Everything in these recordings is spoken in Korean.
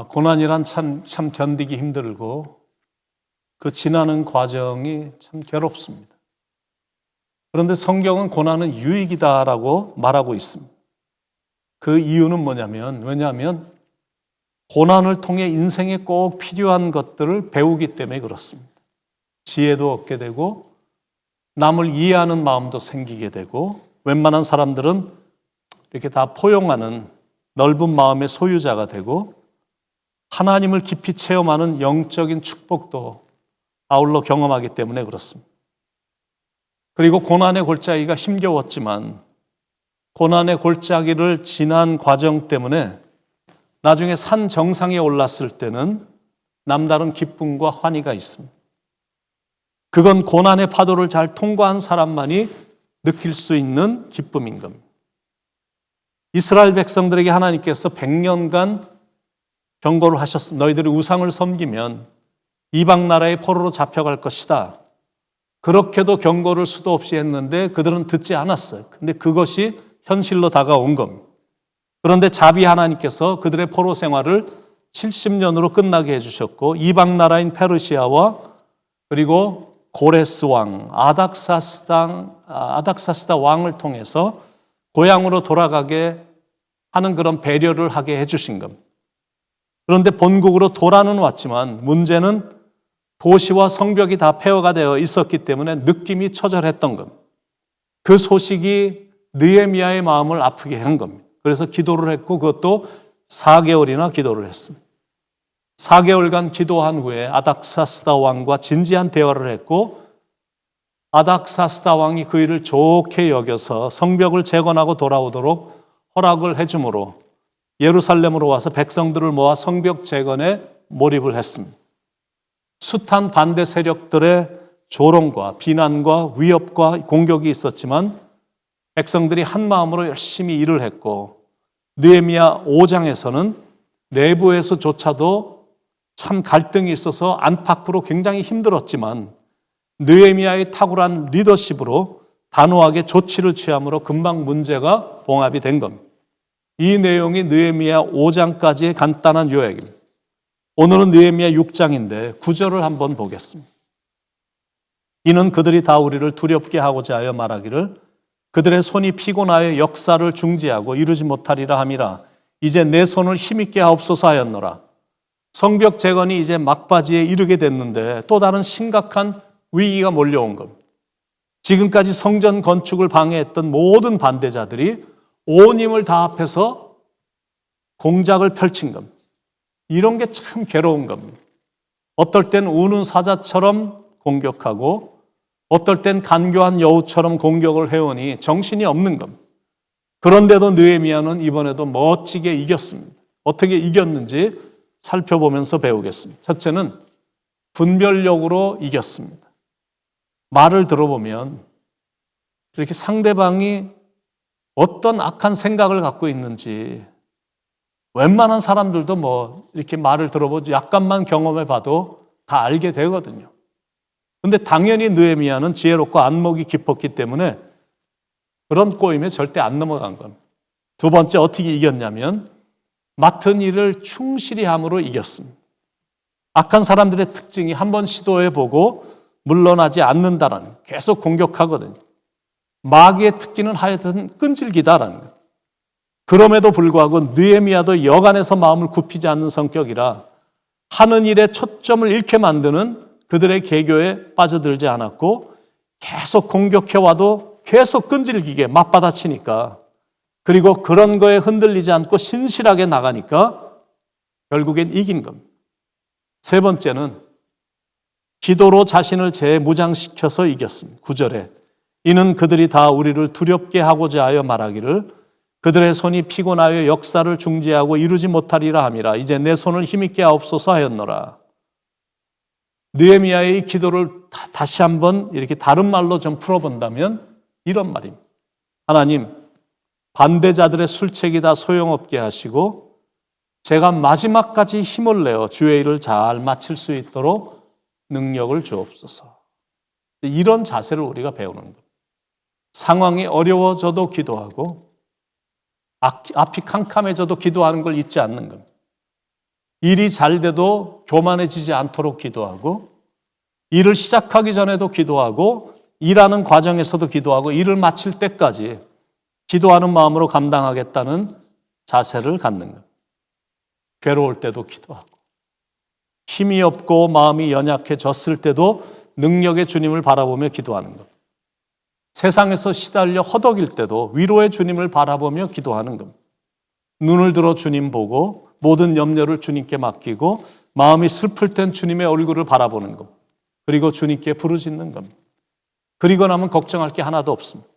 고난이란 참 견디기 힘들고 그 지나는 과정이 참 괴롭습니다. 그런데 성경은 고난은 유익이다라고 말하고 있습니다. 그 이유는 뭐냐면, 왜냐하면 고난을 통해 인생에 꼭 필요한 것들을 배우기 때문에 그렇습니다. 지혜도 얻게 되고 남을 이해하는 마음도 생기게 되고 웬만한 사람들은 이렇게 다 포용하는 넓은 마음의 소유자가 되고 하나님을 깊이 체험하는 영적인 축복도 아울러 경험하기 때문에 그렇습니다. 그리고 고난의 골짜기가 힘겨웠지만 고난의 골짜기를 지난 과정 때문에 나중에 산 정상에 올랐을 때는 남다른 기쁨과 환희가 있습니다. 그건 고난의 파도를 잘 통과한 사람만이 느낄 수 있는 기쁨인 겁니다. 이스라엘 백성들에게 하나님께서 100년간 경고를 하셨습니다. 너희들이 우상을 섬기면 이방 나라의 포로로 잡혀갈 것이다. 그렇게도 경고를 수도 없이 했는데 그들은 듣지 않았어요. 근데 그것이 현실로 다가온 겁니다. 그런데 자비 하나님께서 그들의 포로 생활을 70년으로 끝나게 해주셨고 이방 나라인 페르시아와 그리고 고레스 왕, 아닥사스다 왕을 통해서 고향으로 돌아가게 하는 그런 배려를 하게 해주신 겁니다. 그런데 본국으로 돌아는 왔지만 문제는 도시와 성벽이 다 폐허가 되어 있었기 때문에 느낌이 처절했던 겁니다. 그 소식이 느헤미야의 마음을 아프게 한 겁니다. 그래서 기도를 했고 그것도 4개월이나 기도를 했습니다. 4개월간 기도한 후에 아닥사스다 왕과 진지한 대화를 했고 아닥사스다 왕이 그 일을 좋게 여겨서 성벽을 재건하고 돌아오도록 허락을 해주므로 예루살렘으로 와서 백성들을 모아 성벽 재건에 몰입을 했습니다. 숱한 반대 세력들의 조롱과 비난과 위협과 공격이 있었지만 백성들이 한 마음으로 열심히 일을 했고 느헤미야 5장에서는 내부에서조차도 참 갈등이 있어서 안팎으로 굉장히 힘들었지만 느헤미야의 탁월한 리더십으로 단호하게 조치를 취함으로 금방 문제가 봉합이 된 겁니다. 이 내용이 느헤미야 5장까지의 간단한 요약입니다. 오늘은 느헤미야 6장인데 9절을 한번 보겠습니다. 이는 그들이 다 우리를 두렵게 하고자 하여 말하기를 그들의 손이 피곤하여 역사를 중지하고 이루지 못하리라 함이라. 이제 내 손을 힘있게 하옵소서 하였노라. 성벽 재건이 이제 막바지에 이르게 됐는데 또 다른 심각한 위기가 몰려온 겁니다. 지금까지 성전 건축을 방해했던 모든 반대자들이 온 힘을 다 합해서 공작을 펼친 겁니다. 이런 게 참 괴로운 겁니다. 어떨 땐 우는 사자처럼 공격하고 어떨 땐 간교한 여우처럼 공격을 해오니 정신이 없는 겁니다. 그런데도 느헤미야는 이번에도 멋지게 이겼습니다. 어떻게 이겼는지 살펴보면서 배우겠습니다. 첫째는 분별력으로 이겼습니다. 말을 들어보면 이렇게 상대방이 어떤 악한 생각을 갖고 있는지 웬만한 사람들도 이렇게 말을 들어보죠. 약간만 경험해 봐도 다 알게 되거든요. 근데 당연히 느헤미야는 지혜롭고 안목이 깊었기 때문에 그런 꼬임에 절대 안 넘어간 겁니다. 두 번째 어떻게 이겼냐면 맡은 일을 충실히 함으로 이겼습니다. 악한 사람들의 특징이 한번 시도해보고 물러나지 않는다라는 계속 공격하거든요. 마귀의 특기는 하여튼 끈질기다라는 거예요. 그럼에도 불구하고 느헤미야도 여간해서 마음을 굽히지 않는 성격이라 하는 일에 초점을 잃게 만드는 그들의 계교에 빠져들지 않았고 계속 공격해와도 계속 끈질기게 맞받아치니까 그리고 그런 거에 흔들리지 않고 신실하게 나가니까 결국엔 이긴 겁니다. 세 번째는 기도로 자신을 재무장시켜서 이겼습니다. 9절에 이는 그들이 다 우리를 두렵게 하고자 하여 말하기를 그들의 손이 피곤하여 역사를 중지하고 이루지 못하리라 함이라. 이제 내 손을 힘있게 하옵소서 하였노라. 느헤미야의 기도를 다시 한번 이렇게 다른 말로 좀 풀어본다면 이런 말입니다. 하나님, 반대자들의 술책이 다 소용없게 하시고 제가 마지막까지 힘을 내어 주의 일을 잘 마칠 수 있도록 능력을 주옵소서. 이런 자세를 우리가 배우는 겁니다. 상황이 어려워져도 기도하고 앞이 캄캄해져도 기도하는 걸 잊지 않는 겁니다. 일이 잘 돼도 교만해지지 않도록 기도하고, 일을 시작하기 전에도 기도하고, 일하는 과정에서도 기도하고, 일을 마칠 때까지 기도하는 마음으로 감당하겠다는 자세를 갖는 것. 괴로울 때도 기도하고, 힘이 없고 마음이 연약해졌을 때도 능력의 주님을 바라보며 기도하는 것. 세상에서 시달려 허덕일 때도 위로의 주님을 바라보며 기도하는 것. 눈을 들어 주님 보고 모든 염려를 주님께 맡기고 마음이 슬플 땐 주님의 얼굴을 바라보는 것. 그리고 주님께 부르짖는 겁니다. 그리고 나면 걱정할 게 하나도 없습니다.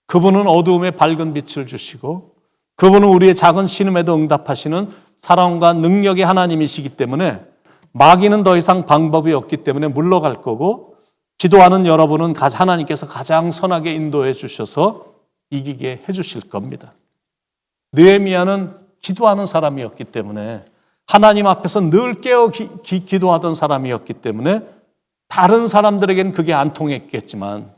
그분은 어두움에 밝은 빛을 주시고 그분은 우리의 작은 신음에도 응답하시는 사랑과 능력의 하나님이시기 때문에 마귀는 더 이상 방법이 없기 때문에 물러갈 거고, 기도하는 여러분은 하나님께서 가장 선하게 인도해 주셔서 이기게 해 주실 겁니다. 느헤미야는 기도하는 사람이었기 때문에, 하나님 앞에서 늘 깨어 기도하던 사람이었기 때문에 다른 사람들에겐 그게 안 통했겠지만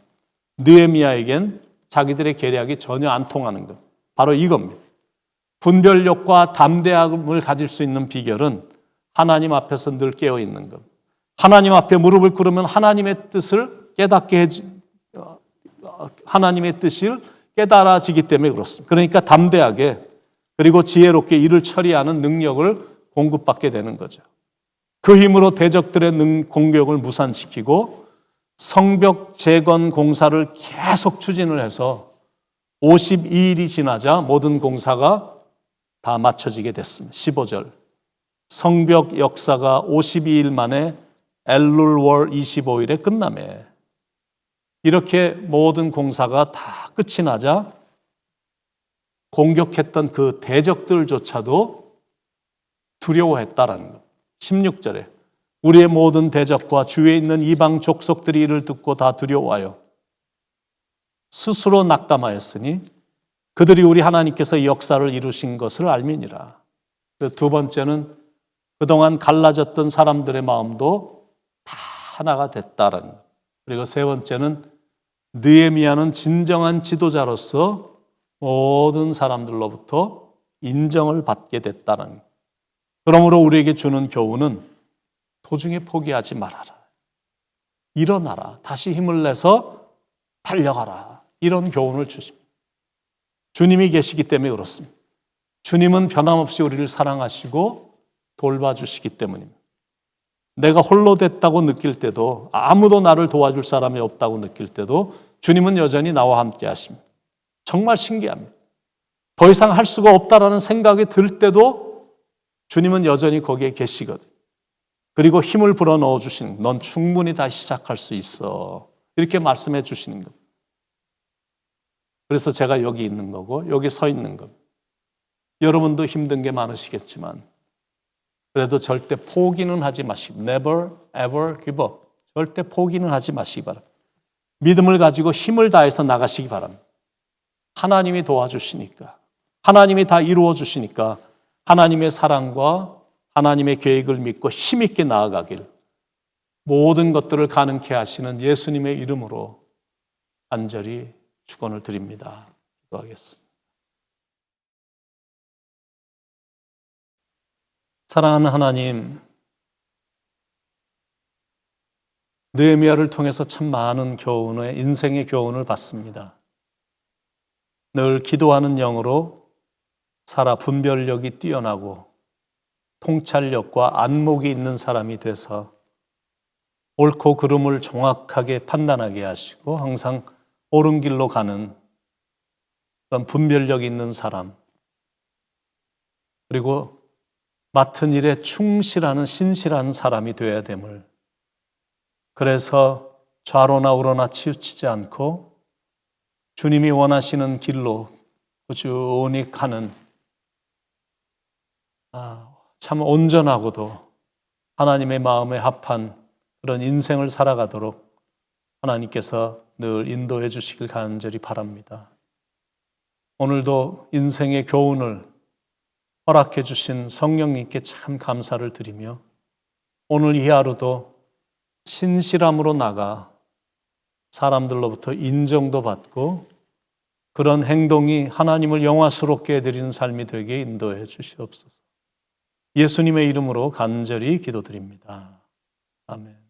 느헤미야에겐 자기들의 계략이 전혀 안 통하는 것, 바로 이겁니다. 분별력과 담대함을 가질 수 있는 비결은 하나님 앞에서 늘 깨어 있는 것. 하나님 앞에 무릎을 꿇으면 하나님의 뜻을 하나님의 뜻을 깨달아지기 때문에 그렇습니다. 그러니까 담대하게 그리고 지혜롭게 일을 처리하는 능력을 공급받게 되는 거죠. 그 힘으로 대적들의 공격을 무산시키고 성벽 재건 공사를 계속 추진을 해서 52일이 지나자 모든 공사가 다 마쳐지게 됐습니다. 15절. 성벽 역사가 52일 만에 엘룰월 25일에 끝나매. 이렇게 모든 공사가 다 끝이 나자 공격했던 그 대적들조차도 두려워했다라는 것. 16절에 우리의 모든 대적과 주위에 있는 이방 족속들이 이를 듣고 다 두려워하여 스스로 낙담하였으니 그들이 우리 하나님께서 역사를 이루신 것을 알미니라. 두 번째는 그동안 갈라졌던 사람들의 마음도 다 하나가 됐다라는 것. 그리고 세 번째는 느헤미야는 진정한 지도자로서 모든 사람들로부터 인정을 받게 됐다는 것. 그러므로 우리에게 주는 교훈은 도중에 포기하지 말아라. 일어나라. 다시 힘을 내서 달려가라. 이런 교훈을 주십니다. 주님이 계시기 때문에 그렇습니다. 주님은 변함없이 우리를 사랑하시고 돌봐주시기 때문입니다. 내가 홀로 됐다고 느낄 때도, 아무도 나를 도와줄 사람이 없다고 느낄 때도 주님은 여전히 나와 함께 하십니다. 정말 신기합니다. 더 이상 할 수가 없다라는 생각이 들 때도 주님은 여전히 거기에 계시거든요. 그리고 힘을 불어넣어 주시는, 넌 충분히 다시 시작할 수 있어. 이렇게 말씀해 주시는 겁니다. 그래서 제가 여기 있는 거고 여기 서 있는 겁니다. 여러분도 힘든 게 많으시겠지만 그래도 절대 포기는 하지 마시고, never ever give up. 절대 포기는 하지 마시기 바랍니다. 믿음을 가지고 힘을 다해서 나가시기 바랍니다. 하나님이 도와주시니까, 하나님이 다 이루어 주시니까 하나님의 사랑과 하나님의 계획을 믿고 힘있게 나아가길 모든 것들을 가능케 하시는 예수님의 이름으로 간절히 축원을 드립니다. 기도하겠습니다. 사랑하는 하나님, 느헤미야를 통해서 참 많은 교훈의 인생의 교훈을 받습니다. 늘 기도하는 영으로 살아 분별력이 뛰어나고 통찰력과 안목이 있는 사람이 돼서 옳고 그름을 정확하게 판단하게 하시고 항상 옳은 길로 가는 그런 분별력이 있는 사람, 그리고 맡은 일에 충실하는 신실한 사람이 되어야 됨을, 그래서 좌로나 우로나 치우치지 않고 주님이 원하시는 길로 꾸준히 가는 참 온전하고도 하나님의 마음에 합한 그런 인생을 살아가도록 하나님께서 늘 인도해 주시길 간절히 바랍니다. 오늘도 인생의 교훈을 허락해 주신 성령님께 참 감사를 드리며 오늘 이 하루도 신실함으로 나가 사람들로부터 인정도 받고 그런 행동이 하나님을 영화스럽게 해드리는 삶이 되게 인도해 주시옵소서. 예수님의 이름으로 간절히 기도드립니다. 아멘.